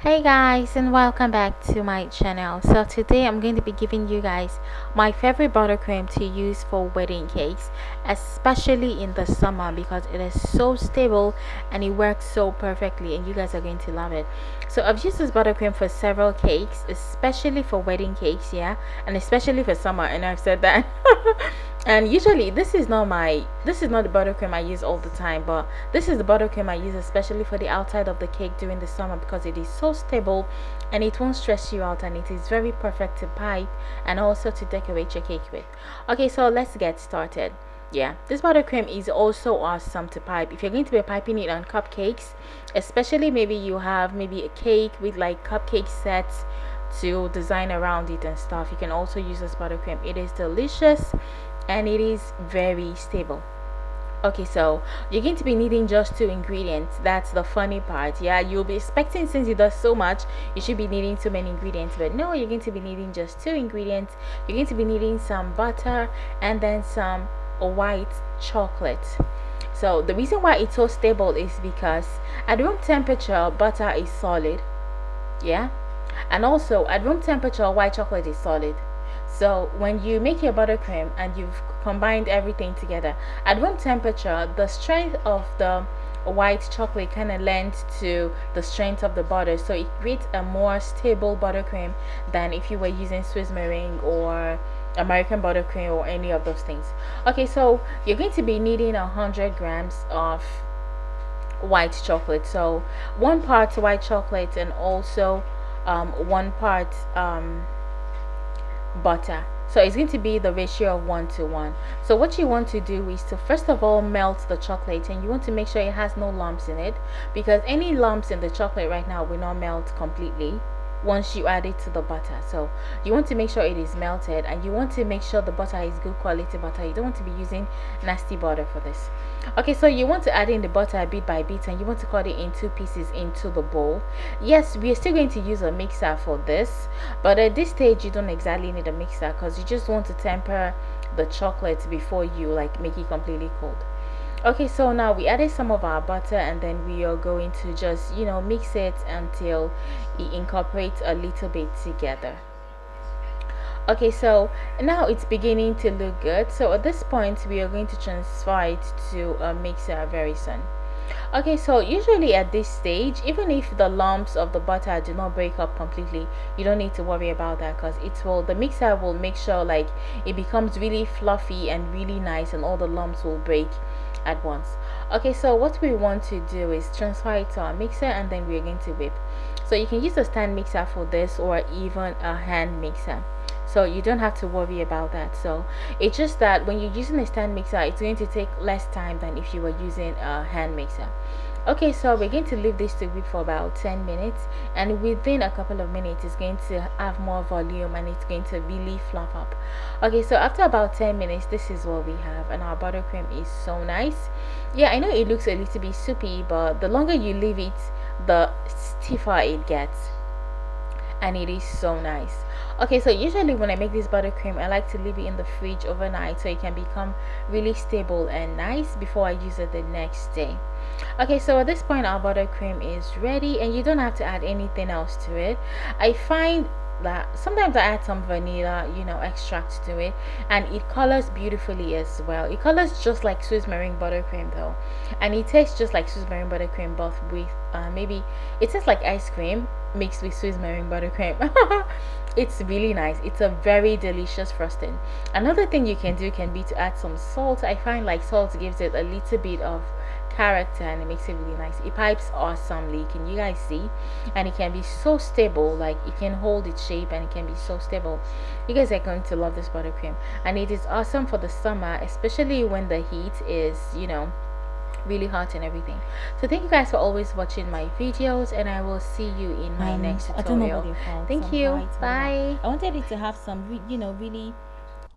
Hey guys, and welcome back to my channel. So today I'm going to be giving you guys my favorite buttercream to use for wedding cakes, especially in the summer because it is so stable and it works so perfectly, and you guys are going to love it. So I've used this buttercream for several cakes, especially for wedding cakes, yeah, and especially for summer, and I've said that. And usually this is not the buttercream I use all the time, but this is the buttercream I use especially for the outside of the cake during the summer because it is so stable and it won't stress you out, and it is very perfect to pipe and also to decorate your cake with. Okay, so let's get started. Yeah, this buttercream is also awesome to pipe if you're going to be piping it on cupcakes, especially maybe you have maybe a cake with like cupcake sets to design around it and stuff. You can also use this buttercream. It is delicious and it is very stable. Okay, so you're going to be needing just two ingredients. That's the funny part. Yeah, you'll be expecting, since it does so much, you should be needing too many ingredients, but no, you're going to be needing just two ingredients. You're going to be needing some butter and then some white chocolate. So the reason why it's so stable is because at room temperature butter is solid, yeah, and also at room temperature white chocolate is solid. So when you make your buttercream and you've combined everything together at room temperature, the strength of the white chocolate kind of lends to the strength of the butter, so it creates a more stable buttercream than if you were using Swiss meringue or American buttercream or any of those things. Okay, so you're going to be needing 100 grams of white chocolate. So 1 part white chocolate and also 1 part butter. So it's going to be the ratio of 1 to 1. So what you want to do is to first of all melt the chocolate, and you want to make sure it has no lumps in it, because any lumps in the chocolate right now will not melt completely once you add it to the butter. So you want to make sure it is melted, and you want to make sure the butter is good quality butter. You don't want to be using nasty butter for this. Okay, so you want to add in the butter bit by bit, and you want to cut it in 2 pieces into the bowl. Yes, we are still going to use a mixer for this, but at this stage you don't exactly need a mixer because you just want to temper the chocolate before you like make it completely cold. Okay, so now we added some of our butter, and then we are going to just mix it until it incorporates a little bit together. Okay, so now it's beginning to look good, so at this point we are going to transfer it to a mixer very soon. Okay, so usually at this stage, even if the lumps of the butter do not break up completely, you don't need to worry about that, because the mixer will make sure like it becomes really fluffy and really nice, and all the lumps will break at once. Okay, so what we want to do is transfer it to our mixer, and then we're going to whip. So you can use a stand mixer for this, or even a hand mixer, so you don't have to worry about that. So it's just that when you're using a stand mixer, it's going to take less time than if you were using a hand mixer. Okay, so we're going to leave this to whip for about 10 minutes, and within a couple of minutes it's going to have more volume and it's going to really fluff up. Okay, so after about 10 minutes this is what we have, and our buttercream is so nice. Yeah, I know it looks a little bit soupy, but the longer you leave it, the stiffer it gets, and it is so nice. Okay, so usually when I make this buttercream, I like to leave it in the fridge overnight so it can become really stable and nice before I use it the next day. Okay, so at this point our buttercream is ready, and you don't have to add anything else to it. I find that sometimes I add some vanilla extract to it, and it colors beautifully as well. It colors just like Swiss meringue buttercream though, and it tastes just like Swiss meringue buttercream, but with maybe it tastes like ice cream mixed with Swiss meringue buttercream. It's really nice. It's a very delicious frosting. Another thing you can do can be to add some salt. I find like salt gives it a little bit of character and it makes it really nice. It pipes awesomely, can you guys see? And it can be so stable, like it can hold its shape and it can be so stable. You guys are going to love this buttercream, and it is awesome for the summer, especially when the heat is really hot and everything. So thank you guys for always watching my videos, and I will see you in my next I don't know what tutorial. they're called. Thank Some you. white, whatever. Bye. I wanted it to have some, really